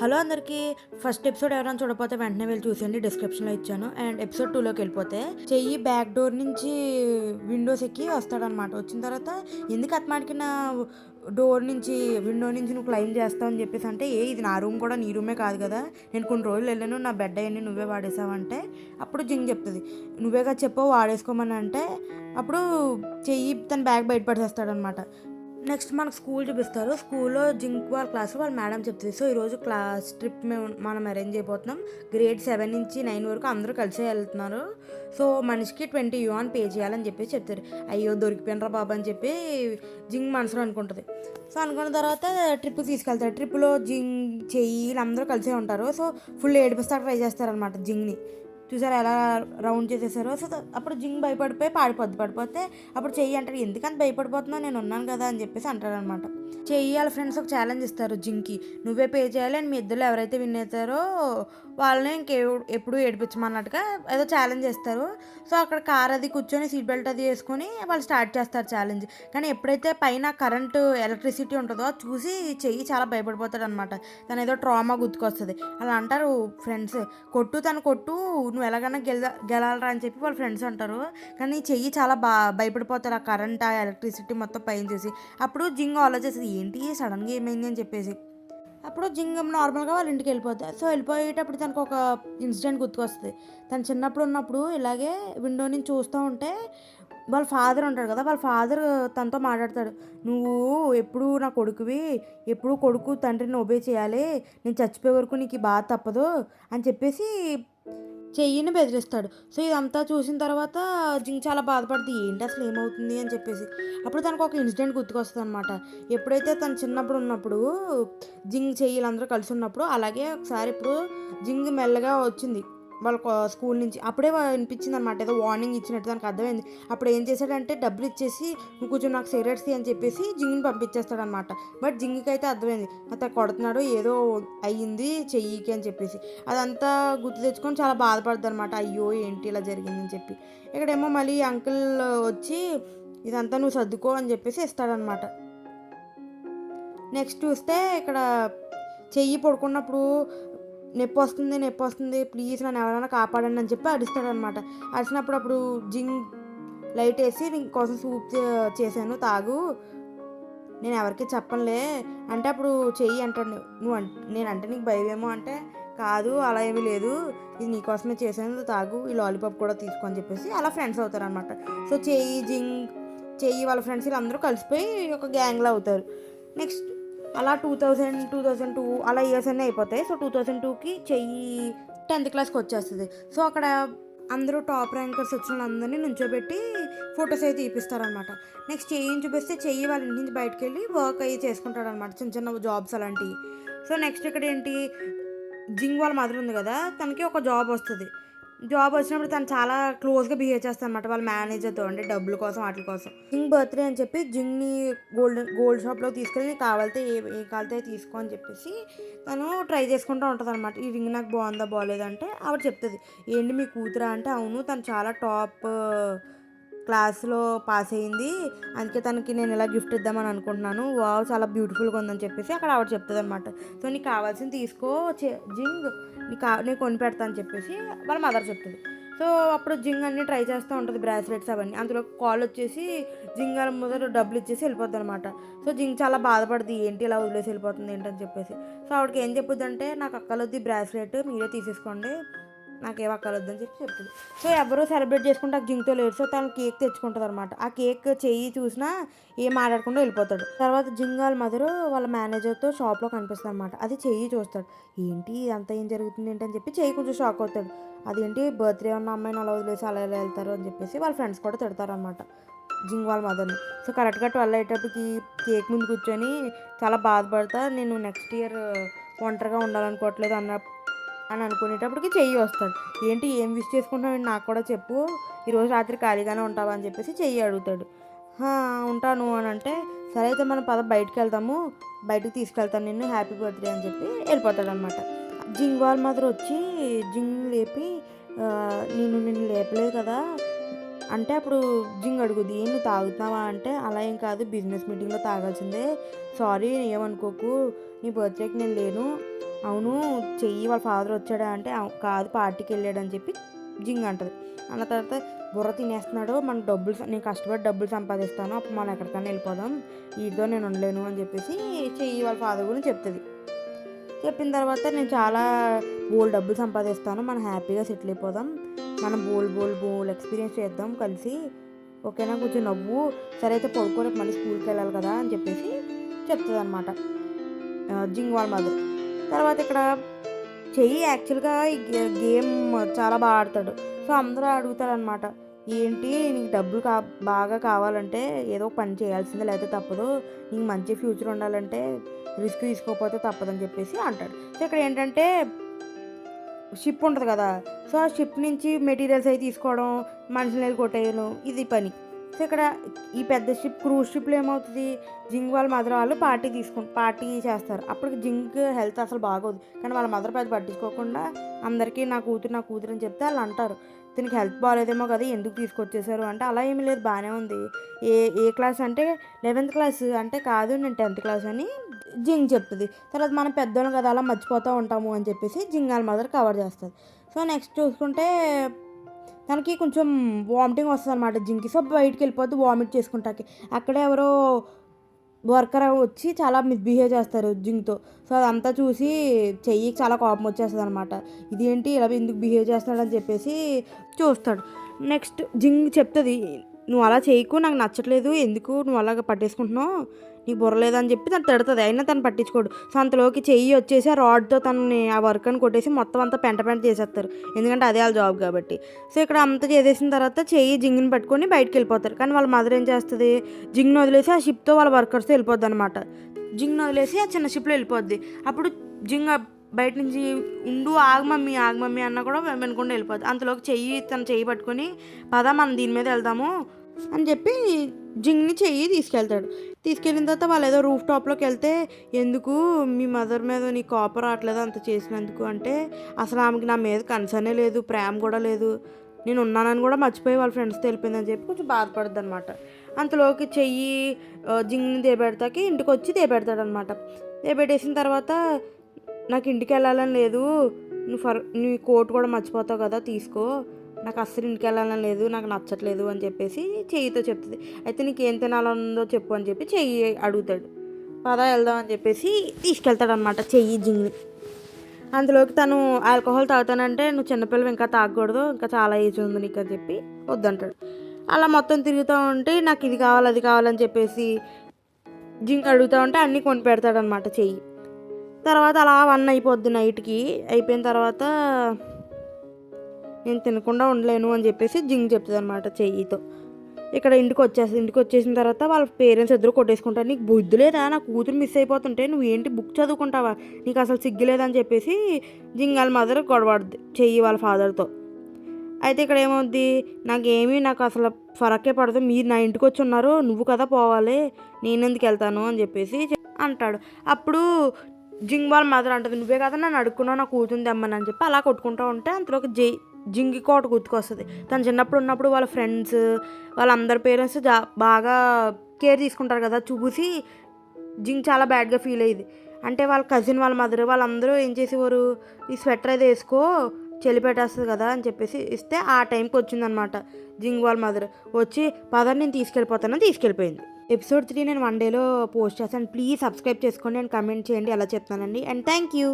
Hello అందరికీ. First episode ఎవరైనా చూడకపోతే వెంటనే వెళ్ళి చూసేయండి. డిస్క్రిప్షన్‌లో ఇచ్చాను. అండ్ ఎపిసోడ్ 2లోకి వెళ్ళిపోతే చెయ్యి బ్యాక్ డోర్ నుంచి విండోస్ ఎక్కి వస్తాడనమాట. వచ్చిన తర్వాత ఎందుకు అత్తమాటికి నా డోర్ నుంచి విండో నుంచి నువ్వు క్లైమ్ చేస్తావు అని చెప్పేసి అంటే, ఇది నా రూమ్ కూడా నీ రూమే కాదు కదా, నేను కొన్ని రోజులు వెళ్ళాను, నా బెడ్ అవన్నీ నువ్వే వాడేసావంటే అప్పుడు జింగ్ చెప్తుంది, నువ్వేగా చెప్పావు వాడేసుకోమని అంటే అప్పుడు చెయ్యి తన బ్యాగ్ బయట పడేస్తాడనమాట. నెక్స్ట్ మనకు స్కూల్ చూపిస్తారు. స్కూల్లో జింక్ వాళ్ళ క్లాస్లో వాళ్ళ మేడం చెప్తుంది, సో ఈరోజు క్లాస్ ట్రిప్ మనం అరేంజ్ అయిపోతున్నాం. గ్రేడ్ 7 నుంచి 9 వరకు అందరూ కలిసే వెళ్తున్నారు. సో మనిషికి 20 yuan పే చేయాలని చెప్పి చెప్తారు. అయ్యో దొరికిపోయినరా బాబా అని చెప్పి జింగ్ మనసులో అనుకుంటుంది. సో అనుకున్న తర్వాత ట్రిప్ తీసుకెళ్తారు. ట్రిప్లో జింగ్ చెయ్యి వీళ్ళందరూ కలిసే ఉంటారు. సో ఫుల్ ఏడిపిస్తా ట్రై చేస్తారనమాట జింగ్ని. చూసారా ఎలా రౌండ్ చేసేసారో. సో అప్పుడు జింగ్ భయపడిపోయి పడిపోతే అప్పుడు చెయ్యి అంటాడు, ఎందుకంత భయపడిపోతున్నావు, నేను ఉన్నాను కదా అని చెప్పేసి అంటాడనమాట. చెయ్యి వాళ్ళ ఫ్రెండ్స్ ఒక ఛాలెంజ్ ఇస్తారు జింగ్కి, నువ్వే పే చేయాలి అండ్ మీ ఇద్దరు ఎవరైతే విన్ అవుతారో వాళ్ళని ఎప్పుడు ఏడిపించమన్నట్టుగా ఏదో ఛాలెంజ్ చేస్తారు. సో అక్కడ కార్ అది కూర్చొని సీట్ బెల్ట్ అది వేసుకొని వాళ్ళు స్టార్ట్ చేస్తారు ఛాలెంజ్. కానీ ఎప్పుడైతే పైన కరెంటు ఎలక్ట్రిసిటీ ఉంటుందో చూసి చెయ్యి చాలా భయపడిపోతాడు అనమాట. తను ఏదో ట్రామా గుర్తుకొస్తుంది. అలా అంటారు ఫ్రెండ్స్, కొట్టు నువ్వు ఎలాగైనా గెలాలరా అని చెప్పి వాళ్ళ ఫ్రెండ్స్ అంటారు. కానీ చెయ్యి చాలా భయపడిపోతారు ఆ కరెంట్ ఆ ఎలక్ట్రిసిటీ మొత్తం పైన చూసి. అప్పుడు జింగ్ ఆలోచిస్తుంది, ఏంటి సడన్గా ఏమైంది అని చెప్పేసి. అప్పుడు జింగ్ నార్మల్గా వాళ్ళ ఇంటికి వెళ్ళిపోతాయి. సో వెళ్ళిపోయేటప్పుడు తనకు ఒక ఇన్సిడెంట్ గుర్తుకొస్తుంది. తను చిన్నప్పుడు ఉన్నప్పుడు ఇలాగే విండో నుంచి చూస్తూ ఉంటే వాళ్ళ ఫాదర్ ఉంటాడు కదా, వాళ్ళ ఫాదర్ తనతో మాట్లాడతాడు, నువ్వు ఎప్పుడు నా కొడుకువి, ఎప్పుడు కొడుకు తండ్రిని ఒబే చేయాలి, నేను చచ్చిపోయే వరకు నీకు బాధ తప్పదు అని చెప్పేసి చెయ్యిని బెదిరిస్తాడు. సో ఇదంతా చూసిన తర్వాత జింగ్ చాలా బాధపడుతుంది, ఏంటి అసలు ఏమవుతుంది అని చెప్పేసి. అప్పుడు తనకు ఒక ఇన్సిడెంట్ గుర్తుకొస్తుంది అనమాట. ఎప్పుడైతే తను చిన్నప్పుడు ఉన్నప్పుడు జింగ్ చెయ్యిలందరూ కలిసి ఉన్నప్పుడు అలాగే ఒకసారి ఇప్పుడు జింగ్ మెల్లగా వచ్చింది వాళ్ళ స్కూల్ నుంచి. అప్పుడే వినిపించింది అనమాట, ఏదో వార్నింగ్ ఇచ్చినట్టు దానికి అర్థమైంది. అప్పుడు ఏం చేశాడంటే డబ్బులు ఇచ్చేసి నువ్వు కొంచెం నాకు సిగరెట్స్ అని చెప్పేసి జింగ్ని పంపించేస్తాడనమాట. బట్ జింగ్కి అయితే అర్థమైంది అతను కొడుతున్నాడు, ఏదో అయ్యింది చెయ్యికి అని చెప్పేసి. అదంతా గుర్తు తెచ్చుకొని చాలా బాధపడుతుంది అనమాట, అయ్యో ఏంటి ఇలా జరిగిందని చెప్పి. ఇక్కడేమో మళ్ళీ అంకుల్ వచ్చి ఇదంతా నువ్వు సర్దుకో అని చెప్పేసి ఇస్తాడనమాట. నెక్స్ట్ చూస్తే ఇక్కడ చెయ్యి పడుకున్నప్పుడు నొప్పి వస్తుంది ప్లీజ్ నన్ను ఎవరైనా కాపాడండి అని చెప్పి అరుస్తాడనమాట. అరిచినప్పుడు అప్పుడు జింగ్ లైట్ వేసి నీకోసం సూప్ చేశాను తాగు, నేను ఎవరికి చెప్పనులే అంటే అప్పుడు చెయ్యి అంటాడు, నేనంటే నీకు భయమేమో అంటే కాదు అలా ఏమీ లేదు, ఇది నీకోసమే చేశాను తాగు, ఈ లాలీపాప్ కూడా తీసుకో అని చెప్పేసి అలా ఫ్రెండ్స్ అవుతారనమాట. సో చెయ్యి వాళ్ళ ఫ్రెండ్స్ వీళ్ళందరూ కలిసిపోయి ఒక గ్యాంగ్లో అవుతారు. నెక్స్ట్ అలా 2002 అలా ఇయర్స్ అన్నీ అయిపోతాయి. సో 2002కి చెయ్యి 10th క్లాస్కి వచ్చేస్తుంది. సో అక్కడ అందరూ టాప్ ర్యాంకర్స్ వచ్చిన వాళ్ళందరినీ నుంచోబెట్టి ఫొటోస్ అయితే తీపిస్తారనమాట. నెక్స్ట్ చెయ్యిని చూపిస్తే చెయ్యి వాళ్ళ ఇంటి నుంచి బయటకు వెళ్ళి వర్క్ అయ్యి చేసుకుంటాడనమాట, చిన్న చిన్న జాబ్స్ అలాంటివి. సో నెక్స్ట్ ఇక్కడ ఏంటి, జింగ్ వాళ్ళ మదర్ ఉంది కదా, తనకి ఒక జాబ్ వస్తుంది. జాబ్ వచ్చినప్పుడు తను చాలా క్లోజ్గా బిహేవ్ చేస్తాను అనమాట వాళ్ళ మేనేజర్తో, అంటే డబ్బుల కోసం వాటి కోసం. జింగ్ బర్త్డే అని చెప్పి జింగ్ని గోల్డ్ షాప్లో తీసుకెళ్ళి కావాలితే ఏ కావాలితే తీసుకో అని చెప్పేసి తను ట్రై చేసుకుంటూ ఉంటుంది అనమాట. ఈ రింగ్ నాకు బాగుందా బాగోలేదంటే ఆవిడ చెప్తుంది, ఏంటి మీ కూతురా అంటే అవును తను చాలా టాప్ క్లాస్లో పాస్ అయ్యింది, అందుకే తనకి నేను ఇలా గిఫ్ట్ ఇద్దామని అనుకుంటున్నాను, వావ్ చాలా బ్యూటిఫుల్గా ఉందని చెప్పేసి అక్కడ ఆవిడ చెప్తుంది అనమాట. సో నీకు కావాల్సింది తీసుకో జింగ్, నేను కొని పెడతా అని చెప్పేసి వాళ్ళ మదర్ చెప్తుంది. సో అప్పుడు జింగ్ అన్నీ ట్రై చేస్తూ ఉంటుంది, బ్రాస్లెట్స్ అవన్నీ. అందులో కాల్ వచ్చేసి జింగ్ వాళ్ళ ముందర డబ్బులు ఇచ్చేసి వెళ్ళిపోద్ది అనమాట. సో జింగ్ చాలా బాధపడుతుంది, ఏంటి ఇలా వదిలేసి వెళ్ళిపోతుంది ఏంటని చెప్పేసి. సో ఆవిడకి ఏం చెప్పుద్ది అంటే, నాకు అక్కలొద్ది బ్రాస్లెట్ మీరే తీసేసుకోండి, నాకేం అక్కర్లేదని చెప్పి చెప్తుంది. సో ఎవరు సెలబ్రేట్ చేసుకుంటే ఆ జింక్తో లేరు. సో తను కేక్ తెచ్చుకుంటుంది అనమాట. ఆ కేక్ చెయ్యి చూసినా ఏం మాట్లాడకుండా వెళ్ళిపోతాడు. తర్వాత జింగ్ వాళ్ళ మదరు వాళ్ళ మేనేజర్తో షాప్లో కనిపిస్తుంది అనమాట. అది చెయ్యి చూస్తాడు, ఏంటి అంతా ఏం జరుగుతుంది ఏంటని చెప్పి చెయ్యి కొంచెం షాక్ అవుతాడు. అదేంటి బర్త్డే ఉన్న అమ్మాయిని అలా వదిలేసి అలా ఎలా వెళ్తారు అని చెప్పేసి వాళ్ళ ఫ్రెండ్స్ కూడా తిడతారనమాట జింగ్ వాళ్ళ మదర్ని. సో కరెక్ట్గా 12 అయ్యేటప్పటికి కేక్ ముందు కూర్చొని చాలా బాధపడతా, నేను నెక్స్ట్ ఇయర్ ఒంటరిగా ఉండాలనుకోవట్లేదు అని అనుకునేటప్పటికి చెయ్యి వస్తాడు. ఏంటి ఏం విష్ చేసుకుంటున్నావు నాకు కూడా చెప్పు, ఈరోజు రాత్రి ఖాళీగానే ఉంటావా అని చెప్పేసి చెయ్యి అడుగుతాడు. ఉంటాను అని అంటే, సరే అయితే మనం పద బయటికి వెళ్తాము, బయటకు తీసుకెళ్తాను నిన్ను, హ్యాపీ బర్త్డే అని చెప్పి వెళ్ళిపోతాడు అనమాట. జింగ్ వాళ్ళ మదర్ వచ్చి జింగ్ లేపి నిన్ను లేపలేదు కదా అంటే అప్పుడు జింగ్ అడుగుద్ది, ఏం నువ్వు తాగుతున్నావా అంటే అలా ఏం కాదు, బిజినెస్ మీటింగ్లో తాగాల్సిందే, సారీ ఏమనుకోకు, నీ బర్త్డేకి నేను లేను, అవును చెయ్యి వాళ్ళ ఫాదర్ వచ్చాడా అంటే కాదు పార్టీకి వెళ్ళాడని చెప్పి జింగ్ అంటది. అన్న తర్వాత బుర్ర తినేస్తున్నాడు, మనకు డబ్బులు నేను కష్టపడి డబ్బులు సంపాదిస్తాను, అప్పుడు మనం ఎక్కడికైనా వెళ్ళిపోదాం, వీటితో నేను ఉండలేను అని చెప్పేసి చెయ్యి వాళ్ళ ఫాదర్ గురించి చెప్తుంది. చెప్పిన తర్వాత నేను చాలా డబ్బులు సంపాదిస్తాను, మనం హ్యాపీగా సెటిల్ అయిపోదాం, మనం బోల్ ఎక్స్పీరియన్స్ చేద్దాం కలిసి, ఓకేనా, కొంచెం నవ్వు, సరే అయితే పడుకో, రేపు మళ్ళీ స్కూల్కి వెళ్ళాలి కదా అని చెప్పేసి చెప్తుంది అనమాట జింగ్ వాళ్ళ మదర్. తర్వాత ఇక్కడ చెయ్యి యాక్చువల్గా ఈ గేమ్ చాలా బాగా ఆడతాడు. సో అందరూ అడుగుతారనమాట, ఏంటి నీకు డబ్బులు బాగా కావాలంటే ఏదో పని చేయాల్సిందే, లేకపోతే తప్పదు, నీకు మంచి ఫ్యూచర్ ఉండాలంటే రిస్క్ తీసుకోకపోతే తప్పదని చెప్పేసి అంటాడు. సో ఇక్కడ ఏంటంటే షిప్ ఉంటుంది కదా, సో ఆ షిప్ నుంచి మెటీరియల్స్ అవి తీసుకోవడం, మనుషులు కొట్టేయడం, ఇది పని. సో ఇక్కడ ఈ పెద్ద షిప్ క్రూజ్ షిప్లో ఏమవుతుంది, జింగ్ వాళ్ళ మదర్ వాళ్ళు పార్టీ చేస్తారు. అప్పటికి జింగ్ హెల్త్ అసలు బాగోదు, కానీ వాళ్ళ మదర్ పెద్ద పట్టించుకోకుండా అందరికీ నా కూతురు అని చెప్తే వాళ్ళు అంటారు, దీనికి హెల్త్ బాగాలేదేమో కదా ఎందుకు తీసుకొచ్చేసారు అంటే, అలా ఏమీ లేదు, బాగానే ఉంది. ఏ క్లాస్ అంటే 11th క్లాస్ అంటే, కాదు నేను 10th క్లాస్ అని జింగ్ చెప్తుంది. తర్వాత మనం పెద్దోళ్ళం కదా అలా మర్చిపోతూ ఉంటాము అని చెప్పేసి జింగ్ వాళ్ళ మదర్ కవర్ చేస్తుంది. సో నెక్స్ట్ చూసుకుంటే తనకి కొంచెం వామిటింగ్ వస్తుంది అనమాట జింకి. సో బయటికి వెళ్ళిపోద్ది వామిట్ చేసుకుంటాకి. అక్కడే ఎవరో వర్కర్ వచ్చి చాలా మిస్బిహేవ్ చేస్తారు జింగ్తో. సో అదంతా చూసి చెయ్యికి చాలా కోపం వచ్చేస్తుంది అనమాట, ఇదేంటి ఇలా ఎందుకు బిహేవ్ చేస్తున్నాడు అని చెప్పేసి చూస్తాడు. నెక్స్ట్ జింగ్ చెప్తుంది, నువ్వు అలా చేయకు, నాకు నచ్చట్లేదు, ఎందుకు నువ్వు అలాగ పట్టేసుకుంటున్నావు, నీకు బుర్రలేదని చెప్పి తను తిడుతుంది. అయినా తను పట్టించుకోడు. సో అంతలోకి చెయ్యి వచ్చేసి ఆ రాడ్తో తనని ఆ వర్క్ అని కొట్టేసి మొత్తం అంతా పెంట చేసేస్తారు, ఎందుకంటే అదే వాళ్ళ జాబ్ కాబట్టి. సో ఇక్కడ అంతా చేసేసిన తర్వాత చెయ్యి జింగ్ని పట్టుకొని బయటకు వెళ్ళిపోతారు. కానీ వాళ్ళ మదర్ ఏం చేస్తుంది, జింగ్ని వదిలేసి ఆ షిప్తో వాళ్ళ వర్కర్స్తో వెళ్ళిపోద్ది అనమాట. జింగ్ని వదిలేసి ఆ చిన్న షిప్లో వెళ్ళిపోద్ది. అప్పుడు జింగ్ బయట నుంచి ఆగమమ్మీ అన్న కూడా వెనుకుండా వెళ్ళిపోద్ది. అంతలోకి తన చెయ్యి పట్టుకొని పద మనం దీని మీద వెళ్దాము అని చెప్పి జింగ్ని చెయ్యి తీసుకెళ్ళిన తర్వాత వాళ్ళు ఏదో రూఫ్ టాప్లోకి వెళ్తే, ఎందుకు మీ మదర్ మీద నీ కోపం రావట్లేదు అంత చేసినందుకు అంటే, అసలు ఆమెకి నా మీద కన్సర్నే లేదు, ప్రేమ కూడా లేదు, నేను ఉన్నానని కూడా మర్చిపోయి వాళ్ళ ఫ్రెండ్స్తో వెళ్ళిపోయిందని చెప్పి కొంచెం బాధపడుద్ది అనమాట. అంతలోకి చెయ్యి జింగ్ని దేబెడతాకి ఇంటికి వచ్చి దేబెడతాడనమాట. దేబెట్టేసిన తర్వాత నాకు ఇంటికి వెళ్ళాలని లేదు, నీ కోట్ కూడా మర్చిపోతావు కదా, తీసుకో, నాకు అస్సలు ఇంటికి వెళ్ళాలని లేదు, నాకు నచ్చట్లేదు అని చెప్పేసి చెయ్యితో చెప్తుంది. అయితే నీకు ఏం తినాలనుందో చెప్పు అని చెప్పి చెయ్యి అడుగుతాడు. పద వెళ్దాం అని చెప్పేసి తీసుకెళ్తాడు అనమాట చెయ్యి జింగ్ని. అందులోకి తను ఆల్కహాల్ తాగుతానంటే, నువ్వు చిన్నపిల్లలు ఇంకా తాగకూడదు, ఇంకా చాలా ఏజ్ ఉంది నీకు అని చెప్పి వద్దంటాడు. అలా మొత్తం తిరుగుతూ ఉంటే నాకు ఇది కావాలి అది కావాలని చెప్పేసి జింగ్ అడుగుతూ ఉంటే అన్నీ కొని పెడతాడనమాట చెయ్యి. తర్వాత అలా 1 అయిపోద్ది నైట్కి. అయిపోయిన తర్వాత నేను తినకుండా ఉండలేను అని చెప్పేసి జింగ్ చెప్తుంది అనమాట చెయ్యితో. ఇక్కడ ఇంటికి వచ్చేసిన తర్వాత వాళ్ళ పేరెంట్స్ ఇద్దరు కొట్టేసుకుంటారు, నీకు బుద్ధి లేదా, నా కూతురు మిస్ అయిపోతుంటే నువ్వు ఏంటి బుక్ చదువుకుంటావా, నీకు అసలు సిగ్గులేదని చెప్పేసి జింగ్ వాళ్ళ మదర్ గొడవడుద్ది చెయ్యి వాళ్ళ ఫాదర్తో. అయితే ఇక్కడ ఏమవుద్ది, నాకు అసలు ఫరకే పడదు, మీరు నా ఇంటికి వచ్చి ఉన్నారు, నువ్వు కదా పోవాలి, నేను ఎందుకు వెళ్తాను అని చెప్పేసి అంటాడు. అప్పుడు జింగ్ వాళ్ళ మదర్ అంటుంది, నువ్వే కదా నన్ను అడుక్కున్నావు నా కూతురు తెమ్మని అని చెప్పి అలా కొట్టుకుంటూ ఉంటే అంతలోకి జింగి కోట గుర్తుకొస్తుంది. తను చిన్నప్పుడు ఉన్నప్పుడు వాళ్ళ ఫ్రెండ్స్ వాళ్ళందరి పేరెంట్స్ బాగా కేర్ తీసుకుంటారు కదా, చూసి జింగ్ చాలా బ్యాడ్గా ఫీల్ అయ్యేది. అంటే వాళ్ళ కజిన్ వాళ్ళ మదర్ వాళ్ళందరూ ఏం చేసేవారు, ఈ స్వెటర్ అయితే వేసుకో చలి పెట్టేస్తుంది కదా అని చెప్పేసి ఇస్తే ఆ టైంకి వచ్చిందనమాట జింగ్ వాళ్ళ మదర్. వచ్చి పదర్ నేను తీసుకెళ్ళిపోతానని తీసుకెళ్ళిపోయింది. ఎపిసోడ్ 3 నేను 1 డేలో పోస్ట్ చేస్తాను. ప్లీజ్ సబ్స్క్రైబ్ చేసుకోండి అండ్ కమెంట్ చేయండి ఎలా చెప్తానండి. And thank you.